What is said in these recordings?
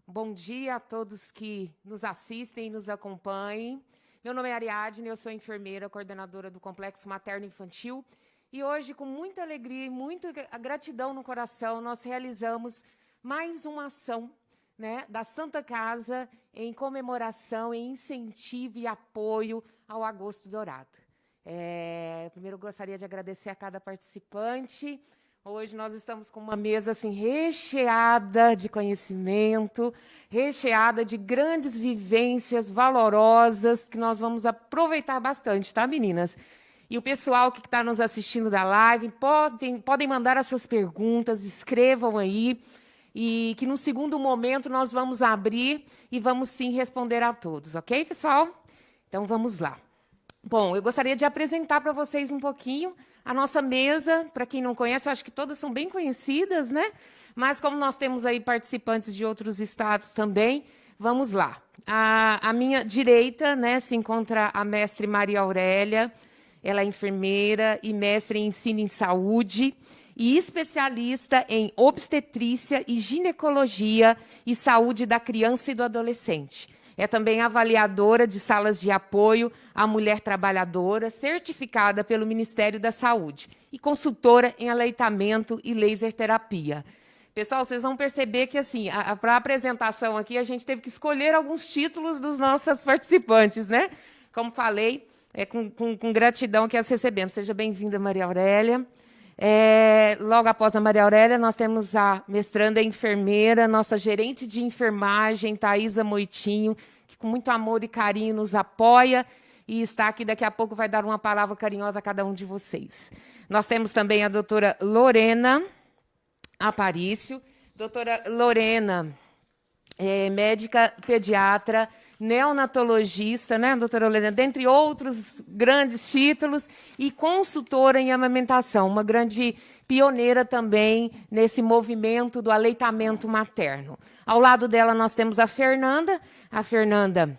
Bom dia a todos que nos assistem e nos acompanhem. Meu nome é Ariadne, eu sou enfermeira, coordenadora do Complexo Materno Infantil. E hoje, com muita alegria e muita gratidão no coração, nós realizamos mais uma ação, né, da Santa Casa em comemoração, em incentivo e apoio ao Agosto Dourado. Primeiro, eu gostaria de agradecer a cada participante. Hoje nós estamos com uma mesa assim, recheada de conhecimento, recheada de grandes vivências valorosas que nós vamos aproveitar bastante, tá, meninas? E o pessoal que está nos assistindo da live, podem mandar as suas perguntas, escrevam aí, e que no segundo momento nós vamos abrir e vamos sim responder a todos, ok, pessoal? Então vamos lá. Bom, eu gostaria de apresentar para vocês um pouquinho a nossa mesa. Para quem não conhece, eu acho que todas são bem conhecidas, né? Mas como nós temos aí participantes de outros estados também, vamos lá. À minha direita, né, se encontra a mestre Maria Aurélia. Ela é enfermeira e mestre em ensino em saúde e especialista em obstetrícia e ginecologia e saúde da criança e do adolescente. É também avaliadora de salas de apoio à mulher trabalhadora, certificada pelo Ministério da Saúde, e consultora em aleitamento e laser terapia. Pessoal, vocês vão perceber que, assim, para a apresentação aqui, a gente teve que escolher alguns títulos dos nossos participantes, né? Como falei, é com gratidão que as recebemos. Seja bem-vinda, Maria Aurélia. Logo após a Maria Aurélia, nós temos a mestranda enfermeira, nossa gerente de enfermagem, Thaisa Moitinho, que com muito amor e carinho nos apoia e está aqui, daqui a pouco vai dar uma palavra carinhosa a cada um de vocês. Nós temos também a doutora Lorena Aparício. Doutora Lorena é médica pediatra, neonatologista, né, doutora Lorena, dentre outros grandes títulos, e consultora em amamentação, uma grande pioneira também nesse movimento do aleitamento materno. Ao lado dela nós temos a Fernanda. A Fernanda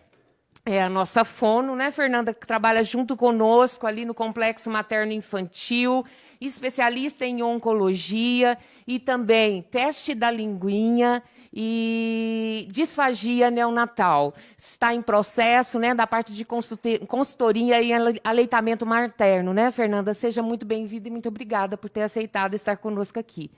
é a nossa fono, né, Fernanda, que trabalha junto conosco ali no Complexo Materno Infantil, especialista em oncologia e também teste da linguinha e disfagia neonatal. Está em processo, né, da parte de consultoria e aleitamento materno, né, Fernanda? Seja muito bem-vinda e muito obrigada por ter aceitado estar conosco aqui.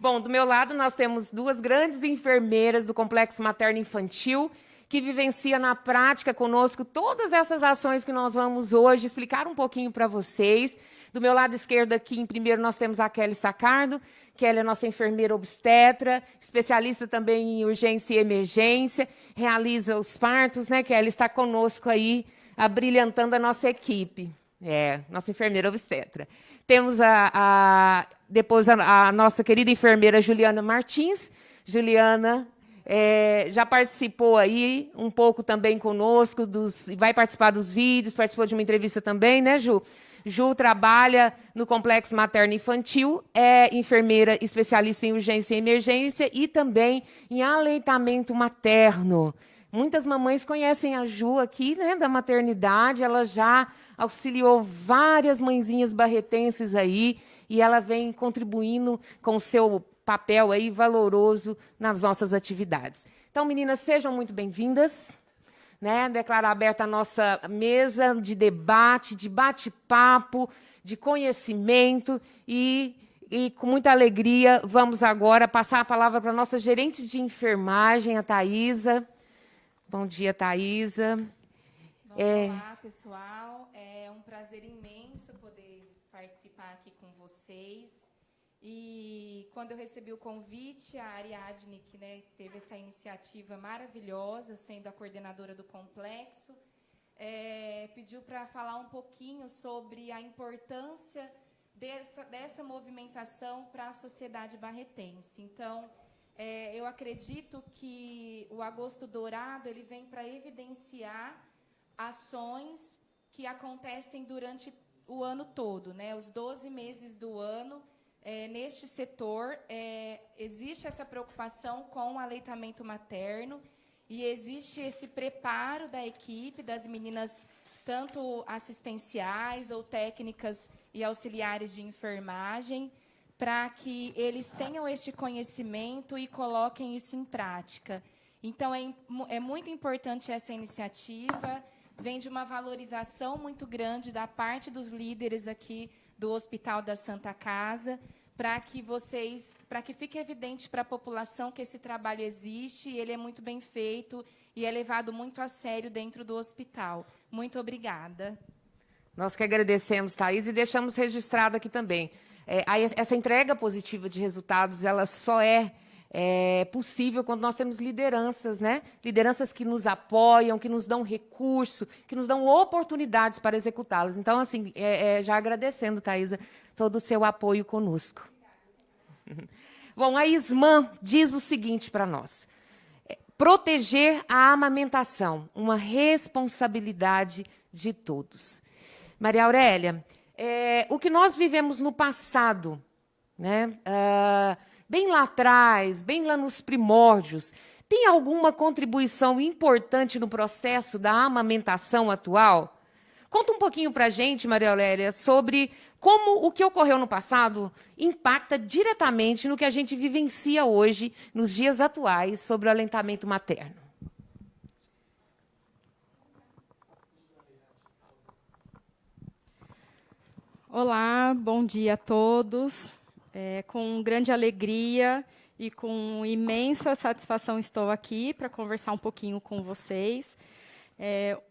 Bom, do meu lado nós temos duas grandes enfermeiras do Complexo Materno Infantil, que vivencia na prática conosco todas essas ações que nós vamos hoje explicar um pouquinho para vocês. Do meu lado esquerdo aqui, em primeiro, nós temos a Kelly Sacardo. Kelly é nossa enfermeira obstetra, especialista também em urgência e emergência, realiza os partos, né, Kelly? Está conosco aí, abrilhantando a nossa equipe. Nossa enfermeira obstetra. Temos depois a nossa querida enfermeira Juliana Martins. Juliana já participou aí um pouco também conosco, vai participar dos vídeos, participou de uma entrevista também, né, Ju? Ju trabalha no Complexo Materno Infantil, é enfermeira especialista em urgência e emergência e também em aleitamento materno. Muitas mamães conhecem a Ju aqui, né, da maternidade, ela já auxiliou várias mãezinhas barretenses aí, e ela vem contribuindo com o seu papel aí valoroso nas nossas atividades. Então, meninas, sejam muito bem-vindas. Né? Declaro aberta a nossa mesa de debate, de bate-papo, de conhecimento e com muita alegria, vamos agora passar a palavra para a nossa gerente de enfermagem, a Thaisa. Bom dia, Thaisa. Olá, pessoal. É um prazer imenso poder participar aqui com vocês. E quando eu recebi o convite, a Ariadne, que, né, teve essa iniciativa maravilhosa, sendo a coordenadora do complexo, pediu para falar um pouquinho sobre a importância dessa movimentação para a sociedade barretense. Então, eu acredito que o Agosto Dourado ele vem para evidenciar ações que acontecem durante o ano todo, né? Os 12 meses do ano. Neste setor, existe essa preocupação com o aleitamento materno e existe esse preparo da equipe, das meninas, tanto assistenciais ou técnicas e auxiliares de enfermagem, para que eles tenham este conhecimento e coloquem isso em prática. Então, é muito importante essa iniciativa, vem de uma valorização muito grande da parte dos líderes aqui do Hospital da Santa Casa, para que fique evidente para a população que esse trabalho existe, e ele é muito bem feito e é levado muito a sério dentro do hospital. Muito obrigada. Nós que agradecemos, Thaís, e deixamos registrado aqui também. Essa entrega positiva de resultados, ela só é possível quando nós temos lideranças, né? Lideranças que nos apoiam, que nos dão recurso, que nos dão oportunidades para executá-las. Então, assim, já agradecendo, Thaisa, todo o seu apoio conosco. Bom, a ISMAN diz o seguinte para nós: proteger a amamentação, uma responsabilidade de todos. Maria Aurélia, o que nós vivemos no passado, né? Bem lá atrás, bem lá nos primórdios, tem alguma contribuição importante no processo da amamentação atual? Conta um pouquinho para a gente, Maria Aurélia, sobre como o que ocorreu no passado impacta diretamente no que a gente vivencia hoje, nos dias atuais, sobre o aleitamento materno. Olá, bom dia a todos. Com grande alegria e com imensa satisfação estou aqui para conversar um pouquinho com vocês.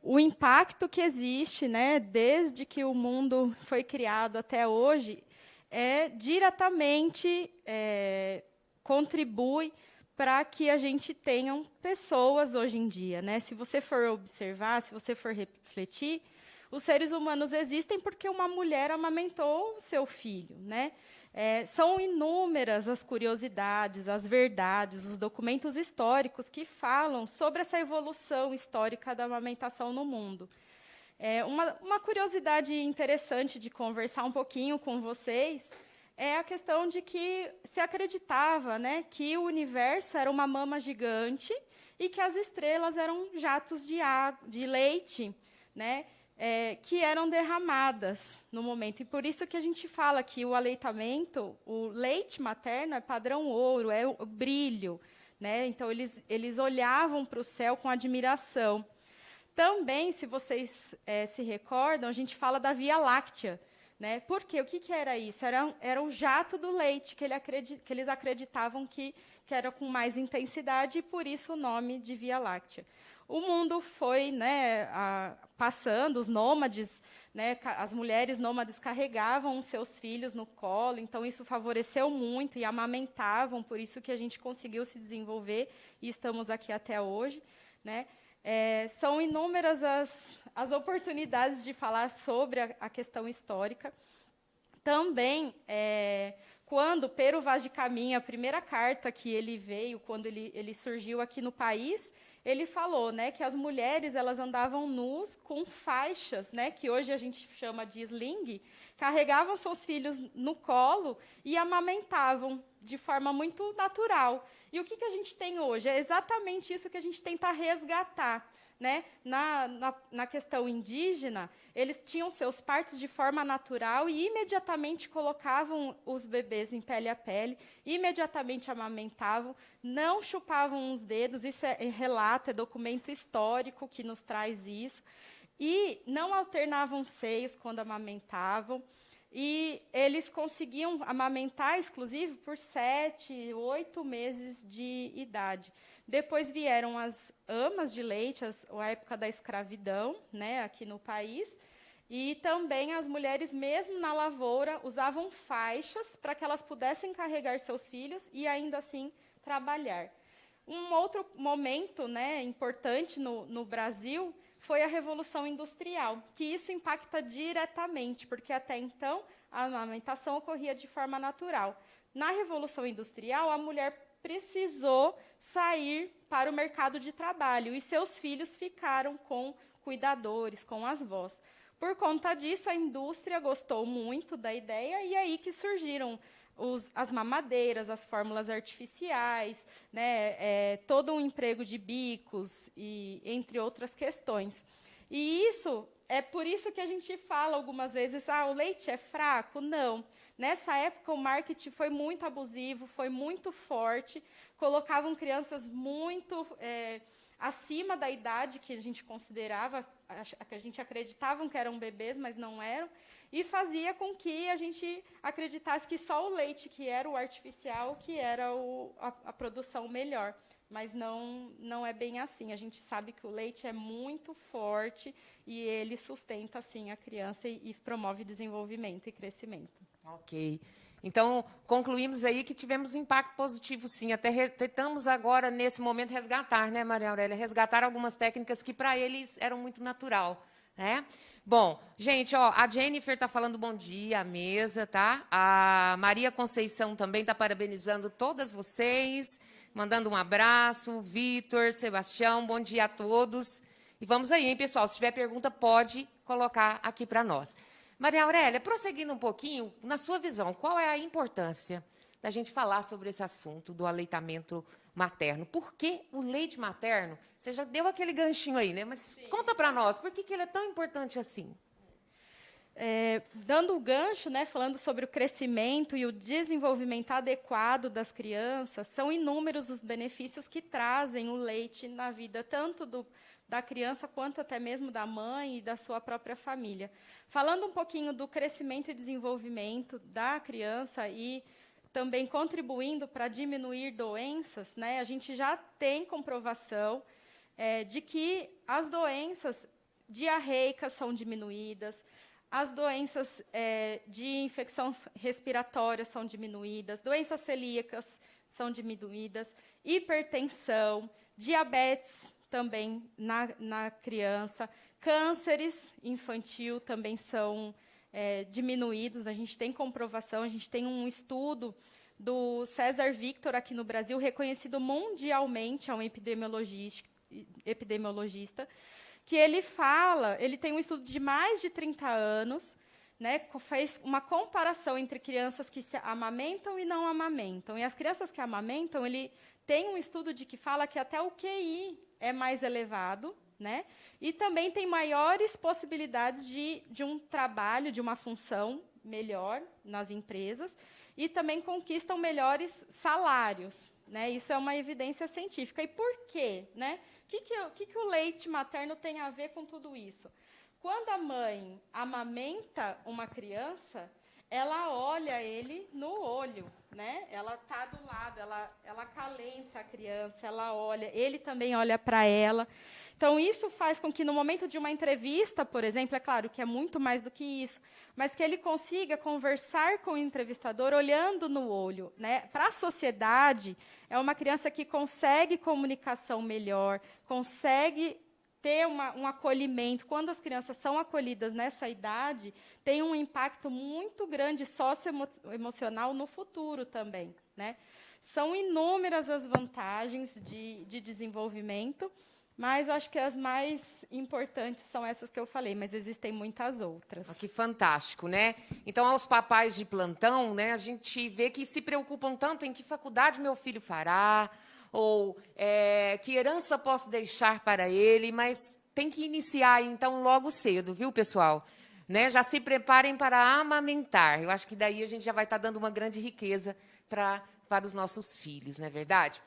O impacto que existe, né, desde que o mundo foi criado até hoje, diretamente contribui para que a gente tenha pessoas hoje em dia, né? Se você for observar, se você for refletir, os seres humanos existem porque uma mulher amamentou o seu filho, né? São inúmeras as curiosidades, as verdades, os documentos históricos que falam sobre essa evolução histórica da amamentação no mundo. Uma curiosidade interessante de conversar um pouquinho com vocês é a questão de que se acreditava, né, que o universo era uma mama gigante e que as estrelas eram jatos de leite, né, que eram derramadas no momento. E por isso que a gente fala que o aleitamento, o leite materno é padrão ouro, é o brilho, né? Então, eles olhavam para o céu com admiração. Também, se vocês se recordam, a gente fala da Via Láctea, né? Por quê? O que era isso? Era o jato do leite que eles acreditavam que era com mais intensidade, e por isso o nome de Via Láctea. O mundo foi, né, passando, os nômades, né, as mulheres nômades carregavam os seus filhos no colo, então isso favoreceu muito e amamentavam, por isso que a gente conseguiu se desenvolver e estamos aqui até hoje, né? São inúmeras as oportunidades de falar sobre a questão histórica. Também, quando Pero Vaz de Caminha, a primeira carta que ele veio, quando ele surgiu aqui no país, ele falou, né, que as mulheres elas andavam nus com faixas, né, que hoje a gente chama de sling, carregavam seus filhos no colo e amamentavam de forma muito natural. E o que a gente tem hoje? É exatamente isso que a gente tenta resgatar. Né? Na questão indígena, eles tinham seus partos de forma natural e imediatamente colocavam os bebês em pele a pele, imediatamente amamentavam, não chupavam os dedos, isso é relato, é documento histórico que nos traz isso, e não alternavam seios quando amamentavam, e eles conseguiam amamentar, exclusive, por 7, 8 meses de idade. Depois vieram as amas de leite, a época da escravidão, né, aqui no país, e também as mulheres, mesmo na lavoura, usavam faixas para que elas pudessem carregar seus filhos e, ainda assim, trabalhar. Um outro momento, né, importante no Brasil foi a Revolução Industrial, que isso impacta diretamente, porque até então a amamentação ocorria de forma natural. Na Revolução Industrial, a mulher precisou sair para o mercado de trabalho e seus filhos ficaram com cuidadores, com as avós. Por conta disso, a indústria gostou muito da ideia e aí que surgiram as mamadeiras, as fórmulas artificiais, né, todo um emprego de bicos, e entre outras questões. E isso é por isso que a gente fala algumas vezes, o leite é fraco? Não. Nessa época, o marketing foi muito abusivo, foi muito forte, colocavam crianças muito acima da idade que a gente considerava, que a gente acreditava que eram bebês, mas não eram, e fazia com que a gente acreditasse que só o leite, que era o artificial, que era a produção melhor. Mas não é bem assim. A gente sabe que o leite é muito forte e ele sustenta, assim, a criança e promove desenvolvimento e crescimento. Ok. Então, concluímos aí que tivemos um impacto positivo, sim. Até tentamos agora, nesse momento, resgatar, né, Maria Aurélia? Resgatar algumas técnicas que, para eles, eram muito natural. Né? Bom, gente, ó, a Jennifer está falando bom dia à mesa, tá? A Maria Conceição também está parabenizando todas vocês, mandando um abraço. O Vitor, Sebastião, bom dia a todos. E vamos aí, hein, pessoal? Se tiver pergunta, pode colocar aqui para nós. Maria Aurélia, prosseguindo um pouquinho, na sua visão, qual é a importância da gente falar sobre esse assunto do aleitamento materno? Por que o leite materno? Você já deu aquele ganchinho aí, né? Mas sim, conta para nós, por que ele é tão importante assim? Dando o gancho, né, falando sobre o crescimento e o desenvolvimento adequado das crianças, são inúmeros os benefícios que trazem o leite na vida, tanto da criança quanto até mesmo da mãe e da sua própria família. Falando um pouquinho do crescimento e desenvolvimento da criança e também contribuindo para diminuir doenças, né, a gente já tem comprovação de que as doenças diarreicas são diminuídas, as doenças de infecção respiratória são diminuídas, doenças celíacas são diminuídas, hipertensão, diabetes também na criança, cânceres infantil também são diminuídos. A gente tem comprovação, a gente tem um estudo do César Victor aqui no Brasil, reconhecido mundialmente, é um epidemiologista, que ele tem um estudo de mais de 30 anos, né, fez uma comparação entre crianças que se amamentam e não amamentam. E as crianças que amamentam, ele tem um estudo de que fala que até o QI é mais elevado, né, e também tem maiores possibilidades de um trabalho, de uma função melhor nas empresas, e também conquistam melhores salários. Né? Isso é uma evidência científica. E por quê? Né? O que o leite materno tem a ver com tudo isso? Quando a mãe amamenta uma criança, ela olha ele no olho, né? Ela está do lado, ela acalenta a criança, ela olha, ele também olha para ela. Então, isso faz com que, no momento de uma entrevista, por exemplo, é claro que é muito mais do que isso, mas que ele consiga conversar com o entrevistador olhando no olho. Né? Para a sociedade, é uma criança que consegue comunicação melhor, consegue ter um acolhimento. Quando as crianças são acolhidas nessa idade, tem um impacto muito grande socioemocional no futuro também. Né? São inúmeras as vantagens de desenvolvimento, mas eu acho que as mais importantes são essas que eu falei, mas existem muitas outras. Que fantástico, né? Então, aos papais de plantão, né, a gente vê que se preocupam tanto em que faculdade meu filho fará, ou que herança posso deixar para ele, mas tem que iniciar, então, logo cedo, viu, pessoal? Né? Já se preparem para amamentar. Eu acho que daí a gente já vai estar dando uma grande riqueza para os nossos filhos, não é verdade?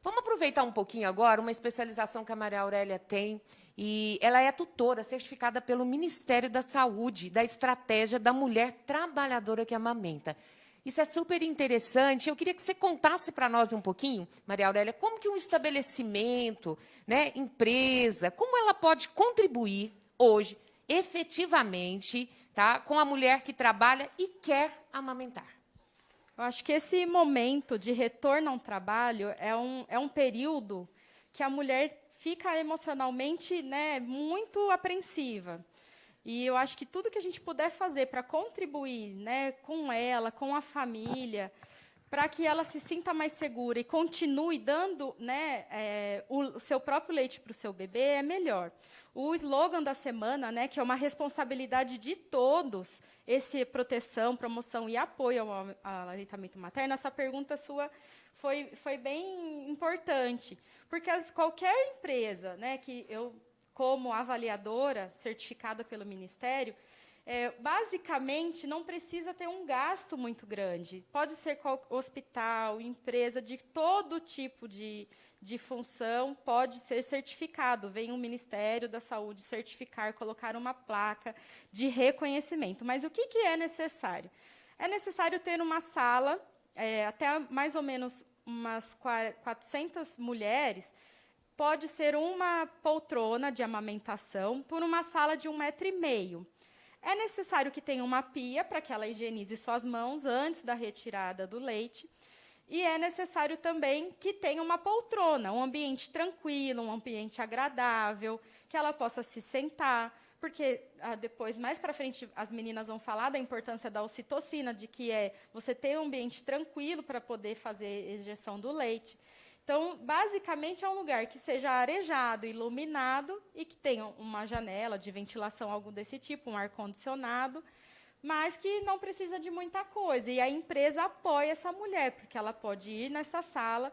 Vamos aproveitar um pouquinho agora uma especialização que a Maria Aurélia tem, e ela é tutora certificada pelo Ministério da Saúde, da estratégia da mulher trabalhadora que amamenta. Isso é super interessante. Eu queria que você contasse para nós um pouquinho, Maria Aurélia, como que um estabelecimento, né, empresa, como ela pode contribuir hoje, efetivamente, tá, com a mulher que trabalha e quer amamentar. Eu acho que esse momento de retorno ao trabalho é um período que a mulher fica emocionalmente, né, muito apreensiva. E eu acho que tudo que a gente puder fazer para contribuir, né, com ela, com a família, para que ela se sinta mais segura e continue dando, né, o seu próprio leite para o seu bebê, é melhor. O slogan da semana, né, que é uma responsabilidade de todos, esse proteção, promoção e apoio ao aleitamento materno, essa pergunta sua foi bem importante. Porque qualquer empresa, né, que eu, como avaliadora certificada pelo Ministério, Basicamente, não precisa ter um gasto muito grande. Pode ser hospital, empresa, de todo tipo de função, pode ser certificado. Vem o Ministério da Saúde certificar, colocar uma placa de reconhecimento. Mas o que é necessário? É necessário ter uma sala, até mais ou menos umas 400 mulheres, pode ser uma poltrona de amamentação por uma sala de 1,5 m. É necessário que tenha uma pia para que ela higienize suas mãos antes da retirada do leite. E é necessário também que tenha uma poltrona, um ambiente tranquilo, um ambiente agradável, que ela possa se sentar. Porque depois, mais para frente, as meninas vão falar da importância da ocitocina, de que você ter um ambiente tranquilo para poder fazer a ejeção do leite. Então, basicamente, é um lugar que seja arejado, iluminado e que tenha uma janela de ventilação, algo desse tipo, um ar-condicionado, mas que não precisa de muita coisa. E a empresa apoia essa mulher, porque ela pode ir nessa sala,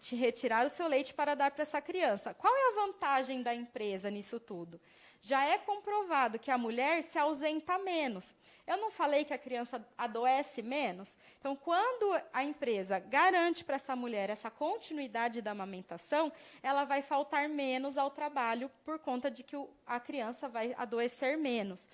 te retirar o seu leite para dar para essa criança. Qual é a vantagem da empresa nisso tudo? Já é comprovado que a mulher se ausenta menos. Eu não falei que a criança adoece menos? Então, quando a empresa garante para essa mulher essa continuidade da amamentação, ela vai faltar menos ao trabalho por conta de que a criança vai adoecer menos.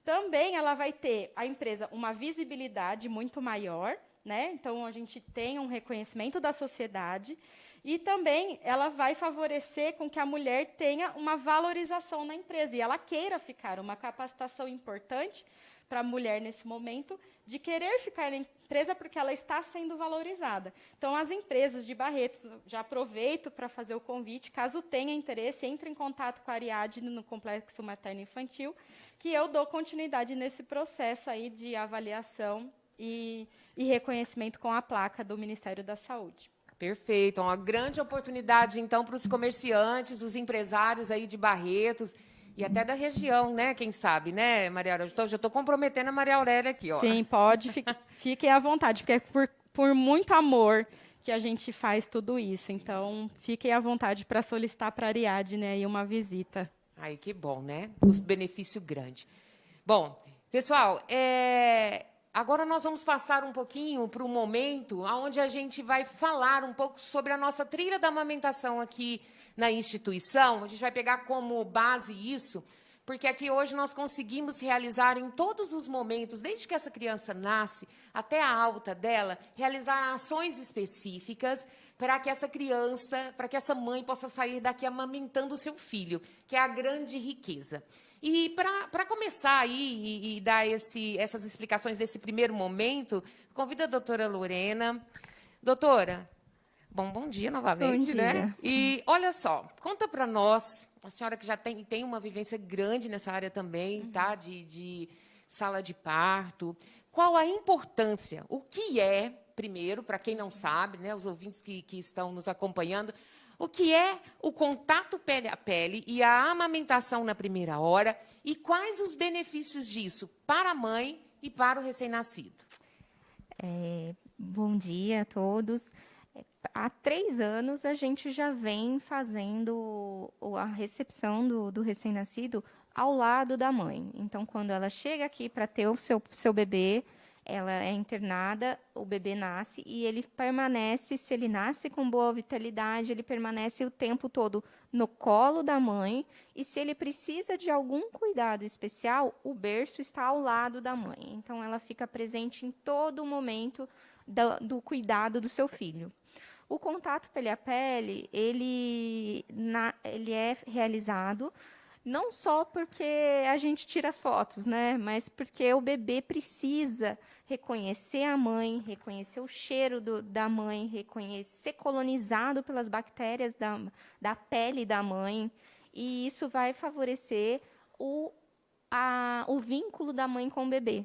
Também ela vai ter, a empresa, uma visibilidade muito maior, né? Então, a gente tem um reconhecimento da sociedade. E também ela vai favorecer com que a mulher tenha uma valorização na empresa e ela queira ficar, uma capacitação importante para a mulher nesse momento de querer ficar na empresa porque ela está sendo valorizada. Então, as empresas de Barretos, já aproveito para fazer o convite, caso tenha interesse, entre em contato com a Ariadne no Complexo Materno Infantil, que eu dou continuidade nesse processo aí de avaliação e reconhecimento com a placa do Ministério da Saúde. Perfeito, uma grande oportunidade, então, para os comerciantes, os empresários aí de Barretos e até da região, né? Quem sabe, né, Maria Aurélia? Já estou comprometendo a Maria Aurélia aqui, ó. Sim, pode, fiquem à vontade, porque é por muito amor que a gente faz tudo isso. Então, fiquem à vontade para solicitar para a Ariadne aí uma visita. Ai, que bom, né? Custo-benefício grande. Bom, pessoal, agora nós vamos passar um pouquinho para o momento onde a gente vai falar um pouco sobre a nossa trilha da amamentação aqui na instituição. A gente vai pegar como base isso, porque aqui hoje nós conseguimos realizar em todos os momentos, desde que essa criança nasce até a alta dela, realizar ações específicas para que essa criança, para que essa mãe possa sair daqui amamentando o seu filho, que é a grande riqueza. E para começar aí e dar essas explicações desse primeiro momento, convido a doutora Lorena. Doutora, bom dia novamente, bom dia. Né? E olha só, conta para nós, a senhora que já tem uma vivência grande nessa área também, tá? De sala de parto, qual a importância, o que é, primeiro, para quem não sabe, né, os ouvintes que estão nos acompanhando, o que é o contato pele a pele e a amamentação na primeira hora e quais os benefícios disso para a mãe e para o recém-nascido? Bom dia a todos. Há 3 anos a gente já vem fazendo a recepção do recém-nascido ao lado da mãe. Então, quando ela chega aqui para ter o seu bebê, ela é internada, o bebê nasce e ele permanece, se ele nasce com boa vitalidade, ele permanece o tempo todo no colo da mãe e se ele precisa de algum cuidado especial, o berço está ao lado da mãe. Então, ela fica presente em todo momento do cuidado do seu filho. O contato pele a pele, ele é realizado não só porque a gente tira as fotos, né? Mas porque o bebê precisa reconhecer a mãe, reconhecer o cheiro da mãe, ser colonizado pelas bactérias da pele da mãe. E isso vai favorecer o vínculo da mãe com o bebê.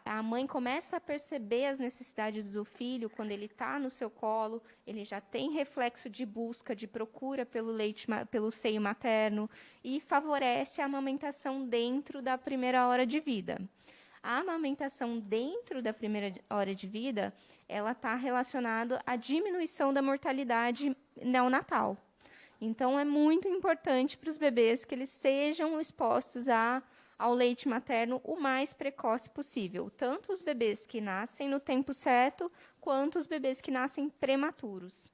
A mãe começa a perceber as necessidades do filho quando ele está no seu colo, ele já tem reflexo de busca, de procura pelo seio materno e favorece a amamentação dentro da primeira hora de vida. A amamentação dentro da primeira hora de vida, ela está relacionada à diminuição da mortalidade neonatal. Então, é muito importante para os bebês que eles sejam expostos à ao leite materno o mais precoce possível, tanto os bebês que nascem no tempo certo, quanto os bebês que nascem prematuros.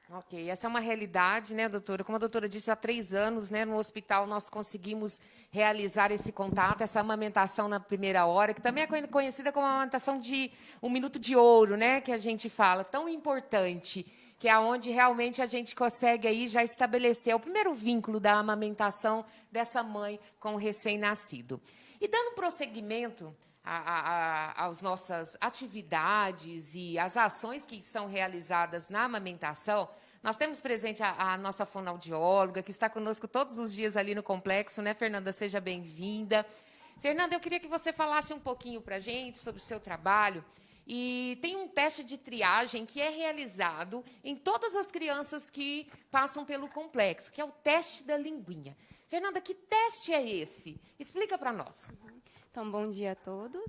Ok, essa é uma realidade, né, doutora? Como a doutora disse, há 3 anos, né, no hospital nós conseguimos realizar esse contato, essa amamentação na primeira hora, que também é conhecida como a amamentação de 1 minuto de ouro, né, que a gente fala, tão importante, que é onde realmente a gente consegue aí já estabelecer o primeiro vínculo da amamentação dessa mãe com o recém-nascido. E dando prosseguimento às nossas atividades e às ações que são realizadas na amamentação, nós temos presente a nossa fonoaudióloga, que está conosco todos os dias ali no complexo, né, Fernanda? Seja bem-vinda. Fernanda, eu queria que você falasse um pouquinho para a gente sobre o seu trabalho. E tem um teste de triagem que é realizado em todas as crianças que passam pelo complexo, que é o teste da linguinha. Fernanda, que teste é esse? Explica para nós. Então, bom dia a todos.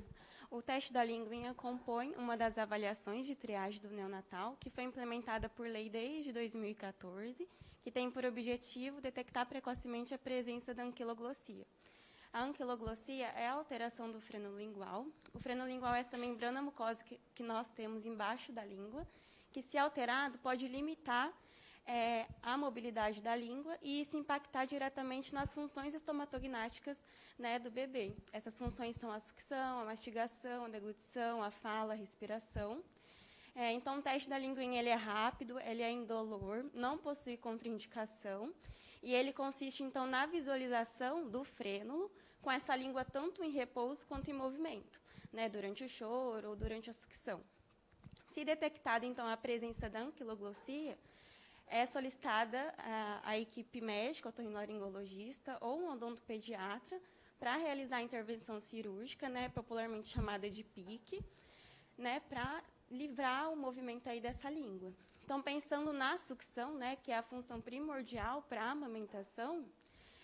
O teste da linguinha compõe uma das avaliações de triagem do neonatal, que foi implementada por lei desde 2014, que tem por objetivo detectar precocemente a presença da anquiloglossia. A anquiloglossia é a alteração do freno lingual. O freno lingual é essa membrana mucosa que nós temos embaixo da língua, que, se alterado, pode limitar a mobilidade da língua e isso impactar diretamente nas funções estomatognáticas, né, do bebê. Essas funções são a sucção, a mastigação, a deglutição, a fala, a respiração. Então, o teste da linguinha ele é rápido, ele é indolor, não possui contraindicação e ele consiste, então, na visualização do frênulo com essa língua tanto em repouso quanto em movimento, né, durante o choro ou durante a sucção. Se detectada, então, a presença da anquiloglossia, é solicitada a equipe médica, otorrinolaringologista ou um odontopediatra para realizar a intervenção cirúrgica, né, popularmente chamada de PIC, né, para livrar o movimento aí dessa língua. Então, pensando na sucção, né, que é a função primordial para a amamentação,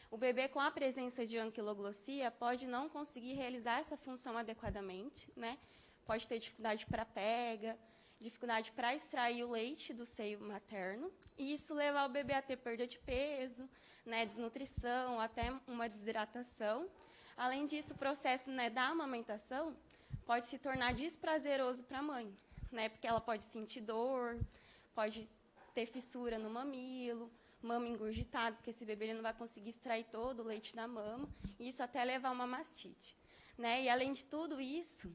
o bebê com a presença de anquiloglossia pode não conseguir realizar essa função adequadamente, né, pode ter dificuldade para pega, dificuldade para extrair o leite do seio materno, e isso levar o bebê a ter perda de peso, né, desnutrição, até uma desidratação. Além disso, o processo, né, da amamentação pode se tornar desprazeroso para a mãe, né, porque ela pode sentir dor, pode ter fissura no mamilo, mama engurgitada, porque esse bebê ele não vai conseguir extrair todo o leite da mama, e isso até levar a uma mastite, né? E, além de tudo isso,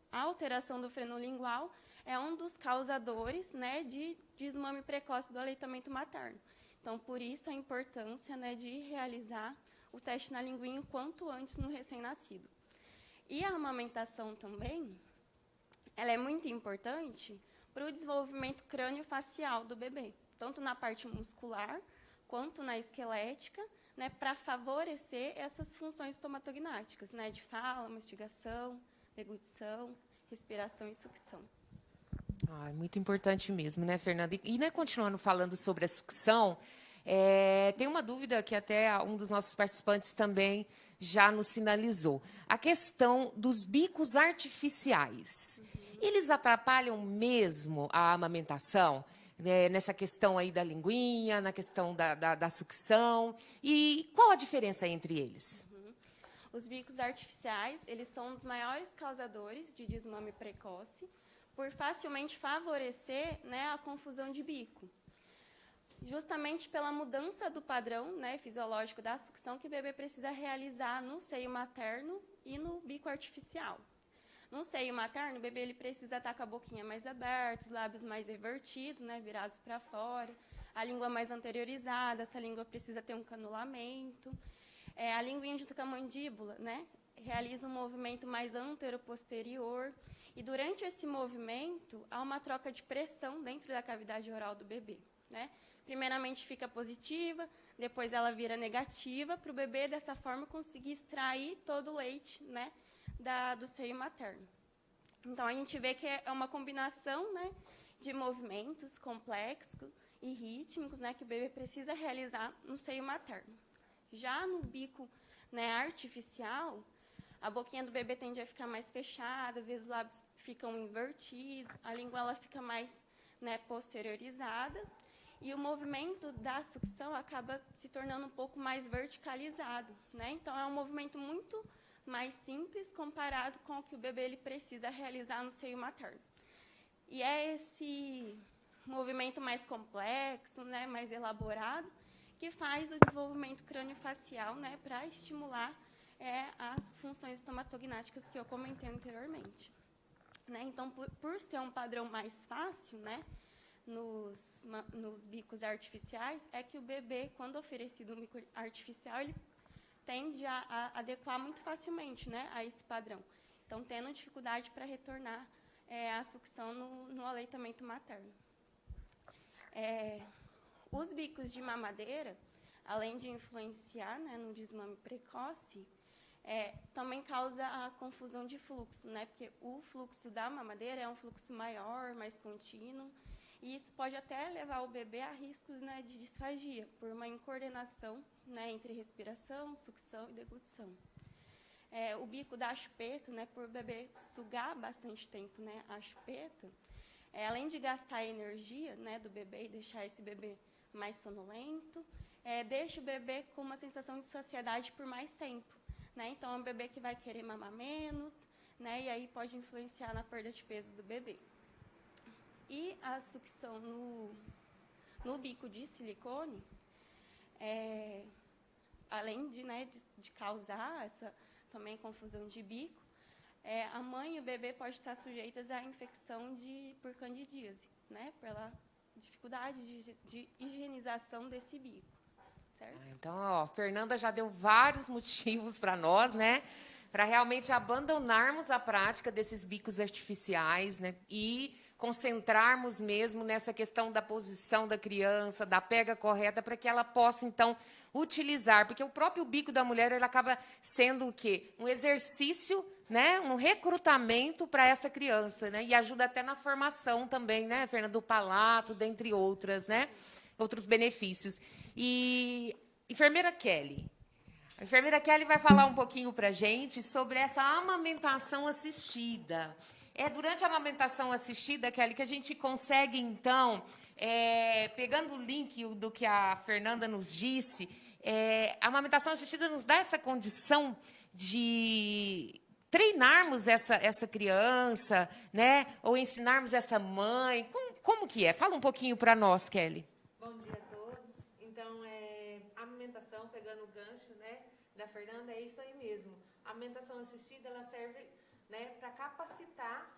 a alteração do freno lingual é um dos causadores, né, de desmame precoce do aleitamento materno. Então, por isso a importância, né, de realizar o teste na linguinha o quanto antes no recém-nascido. E a amamentação também, ela é muito importante para o desenvolvimento crânio-facial do bebê, tanto na parte muscular quanto na esquelética, né, para favorecer essas funções estomatognáticas, né, de fala, mastigação, deglutição, respiração e sucção. É muito importante mesmo, né, Fernanda? E né, continuando falando sobre a sucção, tem uma dúvida que até um dos nossos participantes também já nos sinalizou. A questão dos bicos artificiais. Eles atrapalham mesmo a amamentação? Né, nessa questão aí da linguinha, na questão da sucção? E qual a diferença entre eles? Os bicos artificiais, eles são um dos maiores causadores de desmame precoce, por facilmente favorecer, né, a confusão de bico. Justamente pela mudança do padrão, né, fisiológico da sucção que o bebê precisa realizar no seio materno e no bico artificial. No seio materno, o bebê ele precisa estar com a boquinha mais aberta, os lábios mais revertidos, né, virados para fora, a língua mais anteriorizada, essa língua precisa ter um canulamento. A linguinha junto com a mandíbula, né, realiza um movimento mais anteroposterior. E durante esse movimento, há uma troca de pressão dentro da cavidade oral do bebê, né? Primeiramente fica positiva, depois ela vira negativa, para o bebê, dessa forma, conseguir extrair todo o leite, né, do seio materno. Então, a gente vê que é uma combinação, né, de movimentos complexos e rítmicos, né, que o bebê precisa realizar no seio materno. Já no bico, né, artificial, a boquinha do bebê tende a ficar mais fechada, às vezes os lábios ficam invertidos, a língua ela fica mais, né, posteriorizada. e o movimento da sucção acaba se tornando um pouco mais verticalizado, né? Então, é um movimento muito mais simples comparado com o que o bebê ele precisa realizar no seio materno. E é esse movimento mais complexo, né, mais elaborado, que faz o desenvolvimento craniofacial, né, para estimular as funções estomatognáticas que eu comentei anteriormente. Né? Então, por ser um padrão mais fácil, né, nos bicos artificiais, é que o bebê, quando oferecido um bico artificial, ele tende a adequar muito facilmente, né, a esse padrão. Então, tendo dificuldade para retornar a sucção no aleitamento materno. Os bicos de mamadeira, além de influenciar, né, no desmame precoce, também causa a confusão de fluxo, né, porque o fluxo da mamadeira é um fluxo maior, mais contínuo, e isso pode até levar o bebê a riscos, né, de disfagia, por uma incoordenação, né, entre respiração, sucção e deglutição. O bico da chupeta, né, por o bebê sugar bastante tempo, né, a chupeta, além de gastar a energia, né, do bebê e deixar esse bebê mais sonolento, deixa o bebê com uma sensação de saciedade por mais tempo. Né? Então, é um bebê que vai querer mamar menos, né, e aí pode influenciar na perda de peso do bebê. E a sucção no bico de silicone, além de, né, de causar essa também confusão de bico, a mãe e o bebê podem estar sujeitas à infecção por candidíase, né, pela dificuldade de higienização desse bico. Certo? Então, ó, Fernanda já deu vários motivos para nós, né, para realmente abandonarmos a prática desses bicos artificiais, né, e concentrarmos mesmo nessa questão da posição da criança, da pega correta, para que ela possa, então, utilizar, porque o próprio bico da mulher ele acaba sendo o quê? Um exercício, né, um recrutamento para essa criança, né, e ajuda até na formação também, né, Fernanda, do palato, dentre outras, né, outros benefícios. E enfermeira Kelly. A enfermeira Kelly vai falar um pouquinho para a gente sobre essa amamentação assistida. Durante a amamentação assistida, Kelly, que a gente consegue, então, pegando o link do que a Fernanda nos disse, a amamentação assistida nos dá essa condição de treinarmos essa criança, né? Ou ensinarmos essa mãe. Como que é? Fala um pouquinho para nós, Kelly. Bom dia a todos. Então, a amamentação, pegando o gancho, né, da Fernanda, é isso aí mesmo. A amamentação assistida, ela serve, né, para capacitar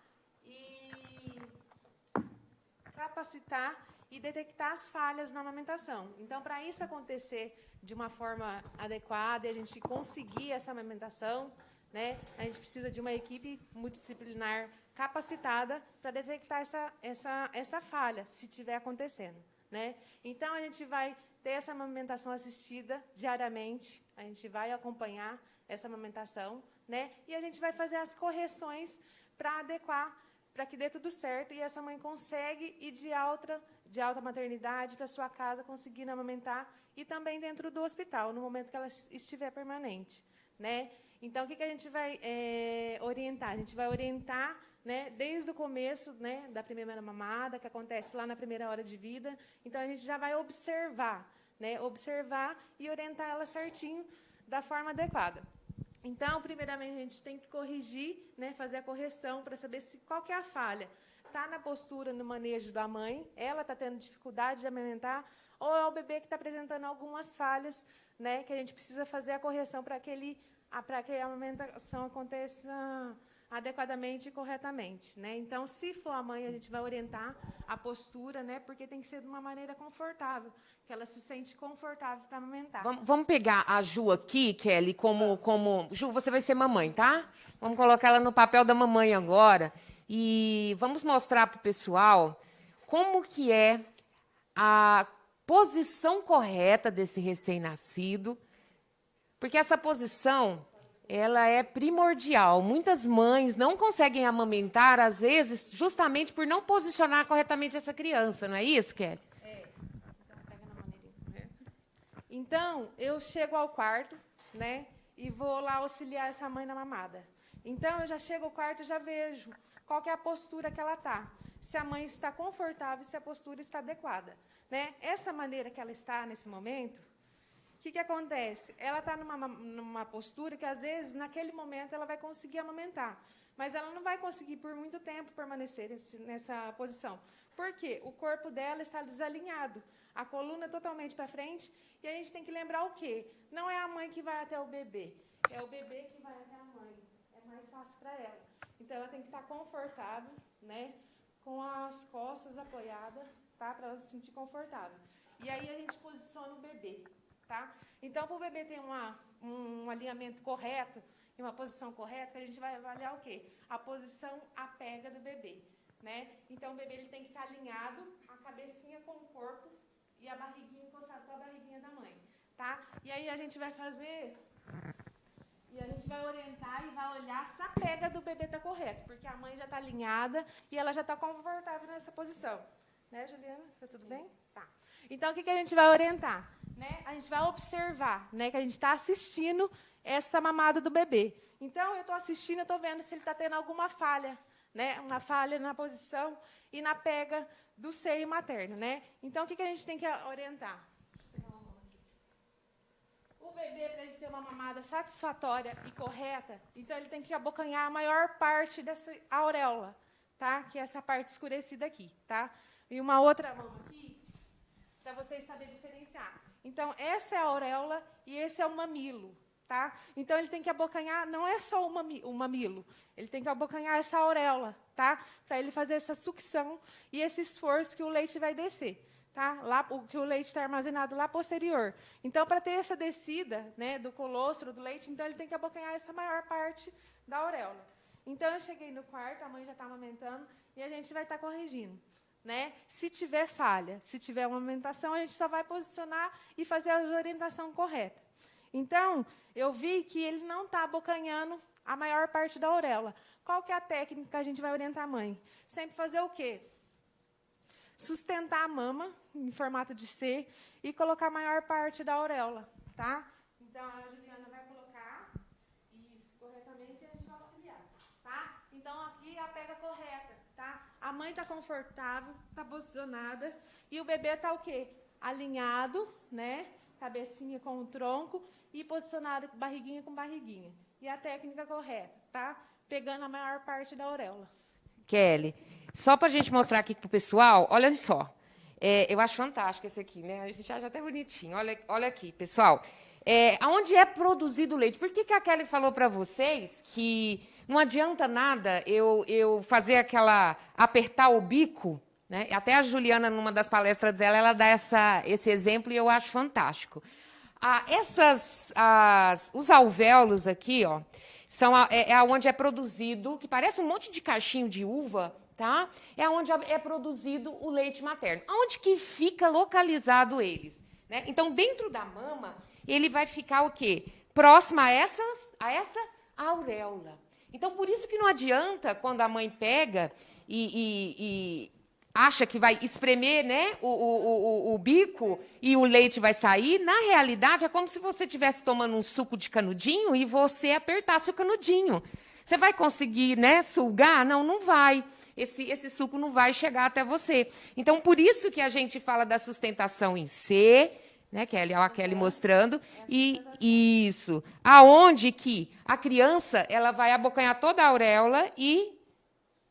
e detectar as falhas na amamentação. Então, para isso acontecer de uma forma adequada e a gente conseguir essa amamentação, né, a gente precisa de uma equipe multidisciplinar capacitada para detectar essa falha, se estiver acontecendo. Né? Então, a gente vai ter essa amamentação assistida diariamente, a gente vai acompanhar essa amamentação, né? E a gente vai fazer as correções para adequar, para que dê tudo certo, e essa mãe consegue ir de alta maternidade para sua casa, conseguindo amamentar, e também dentro do hospital, no momento que ela estiver permanente. Né? Então, o que a gente vai orientar? A gente vai orientar, né, desde o começo, né, da primeira mamada, que acontece lá na primeira hora de vida. Então, a gente já vai observar, né, observar e orientar ela certinho, da forma adequada. Então, primeiramente, a gente tem que corrigir, né, fazer a correção para saber qual que é a falha. Está na postura, no manejo da mãe, ela está tendo dificuldade de amamentar, ou é o bebê que está apresentando algumas falhas, né, que a gente precisa fazer a correção para que a amamentação aconteça adequadamente e corretamente. Né? Então, se for a mãe, a gente vai orientar a postura, né, porque tem que ser de uma maneira confortável, que ela se sente confortável para amamentar. Vamos pegar a Ju aqui, Kelly, como... Ju, você vai ser mamãe, tá? Vamos colocar ela no papel da mamãe agora e vamos mostrar para o pessoal como que é a posição correta desse recém-nascido, porque essa posição, ela é primordial. Muitas mães não conseguem amamentar, às vezes, justamente por não posicionar corretamente essa criança, não é isso, Kelly? Então, pega na maneirinha. Então, eu chego ao quarto, né, e vou lá auxiliar essa mãe na mamada. Então, eu já chego ao quarto e já vejo qual que é a postura que ela está. se a mãe está confortável, se a postura está adequada. Né? Essa maneira que ela está nesse momento, o que acontece? Ela está numa postura que, às vezes, naquele momento, ela vai conseguir amamentar. Mas ela não vai conseguir, por muito tempo, permanecer nessa posição. Por quê? O corpo dela está desalinhado. A coluna totalmente para frente. E a gente tem que lembrar o quê? Não é a mãe que vai até o bebê. É o bebê que vai até a mãe. É mais fácil para ela. Então, ela tem que estar confortável, né? Com as costas apoiadas, tá? Para ela se sentir confortável. E aí, a gente posiciona o bebê. Tá? Então, para o bebê ter um alinhamento correto, e uma posição correta, a gente vai avaliar o quê? A posição, a pega do bebê. Né? Então, o bebê ele tem que estar alinhado, a cabecinha com o corpo e a barriguinha encostada com a barriguinha da mãe. Tá? E aí, a gente vai fazer... E a gente vai orientar e vai olhar se a pega do bebê está correta, porque a mãe já está alinhada e ela já está confortável nessa posição. Né, Juliana? Está tudo bem? Tá. Então, o que a gente vai orientar? Né? A gente vai observar, né, que a gente está assistindo essa mamada do bebê. Então, eu estou assistindo, eu estou vendo se ele está tendo alguma falha, né? Uma falha na posição e na pega do seio materno. Né? Então, o que a gente tem que orientar? O bebê, para ele ter uma mamada satisfatória e correta, então ele tem que abocanhar a maior parte dessa auréola, tá? Que é essa parte escurecida aqui. Tá? E uma outra mão aqui, para vocês saberem diferenciar. Então, essa é a auréola e esse é o mamilo. Tá? Então, ele tem que abocanhar, não é só o mamilo, ele tem que abocanhar essa auréola, tá? Para ele fazer essa sucção e esse esforço que o leite vai descer. Tá? Lá, que o leite está armazenado lá posterior. Então, para ter essa descida, né, do colostro, do leite, então ele tem que abocanhar essa maior parte da auréola. Então, eu cheguei no quarto, a mãe já está amamentando, e a gente vai estar corrigindo. Né? Se tiver falha, se tiver uma amamentação, a gente só vai posicionar e fazer a orientação correta. Então, eu vi que ele não está abocanhando a maior parte da auréola. Qual que é a técnica que a gente vai orientar a mãe? Sempre fazer o quê? Sustentar a mama em formato de C e colocar a maior parte da auréola. Tá? Então, a Juliana vai colocar isso corretamente e a gente vai auxiliar. Tá? Então, aqui a pega correta. Tá? A mãe está confortável, está posicionada, e o bebê está o quê? Alinhado, né? Cabecinha com o tronco e posicionado barriguinha com barriguinha. E a técnica correta, tá? Pegando a maior parte da auréola. Kelly, só para a gente mostrar aqui para o pessoal, olha só. Eu acho fantástico esse aqui, né? A gente já até bonitinho. Olha aqui, pessoal. Onde é produzido o leite? Por que a Kelly falou para vocês que não adianta nada eu fazer apertar o bico, né? Até a Juliana, numa das palestras dela, ela dá esse exemplo e eu acho fantástico. Os alvéolos aqui, ó, são onde é produzido, que parece um monte de cachinho de uva, tá? É onde é produzido o leite materno. Onde que fica localizado eles? Né? Então, dentro da mama, ele vai ficar o quê? Próximo a essa auréola. Então, por isso que não adianta, quando a mãe pega e acha que vai espremer, né, o bico e o leite vai sair, na realidade, é como se você estivesse tomando um suco de canudinho e você apertasse o canudinho. Você vai conseguir, né, sugar? Não, não vai. Esse suco não vai chegar até você. Então, por isso que a gente fala da sustentação em C, né, Kelly? A Kelly mostrando. E isso. Aonde que a criança ela vai abocanhar toda a auréola e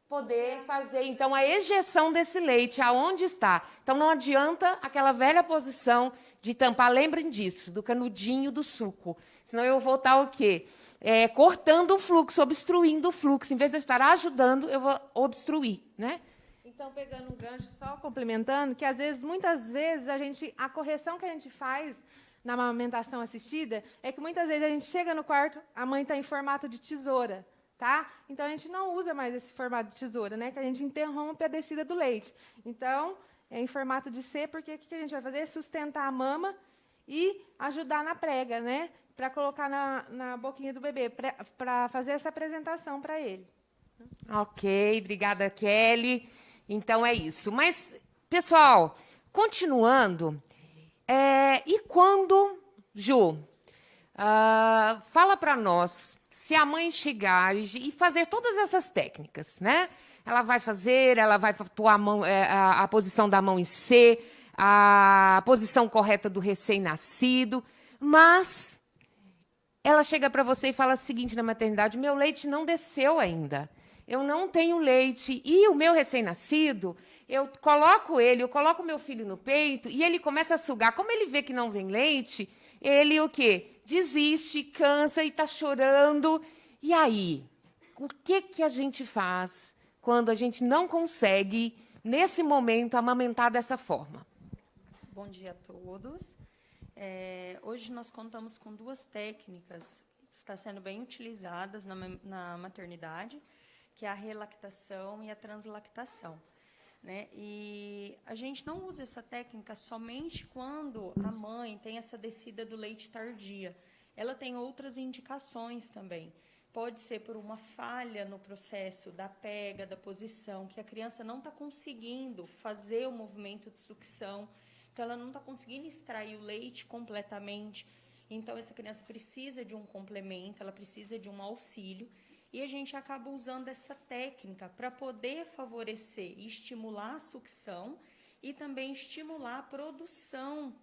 poder fazer, então, a ejeção desse leite, aonde está. Então, não adianta aquela velha posição de tampar, lembrem disso, do canudinho do suco. Senão eu vou estar o quê? Cortando o fluxo, obstruindo o fluxo. Em vez de eu estar ajudando, eu vou obstruir, né? Então, pegando um gancho, só complementando, que muitas vezes, a correção que a gente faz na amamentação assistida é que muitas vezes a gente chega no quarto, a mãe está em formato de tesoura. Tá? Então, a gente não usa mais esse formato de tesoura, né? Que a gente interrompe a descida do leite. Então, é em formato de C, porque o que a gente vai fazer? Sustentar a mama e ajudar na prega, né? Para colocar na boquinha do bebê, para fazer essa apresentação para ele. Ok, obrigada, Kelly. Então, é isso. Mas, pessoal, continuando, e quando, Ju, fala para nós, se a mãe chegar e fazer todas essas técnicas, né? ela vai fazer, ela vai pôr a mão, a posição da mão em C, a posição correta do recém-nascido, mas ela chega para você e fala o seguinte na maternidade: meu leite não desceu ainda, eu não tenho leite, e o meu recém-nascido, eu coloco meu filho no peito e ele começa a sugar. Como ele vê que não vem leite, ele o quê? Desiste, cansa e está chorando. E aí, o que a gente faz quando a gente não consegue, nesse momento, amamentar dessa forma? Bom dia a todos. Hoje nós contamos com 2 técnicas que estão sendo bem utilizadas na maternidade, que é a relactação e a translactação, né? E a gente não usa essa técnica somente quando a mãe tem essa descida do leite tardia. Ela tem outras indicações também. Pode ser por uma falha no processo da pega, da posição, que a criança não está conseguindo fazer o movimento de sucção, então ela não está conseguindo extrair o leite completamente. Então, essa criança precisa de um complemento, ela precisa de um auxílio, e a gente acaba usando essa técnica para poder favorecer e estimular a sucção e também estimular a produção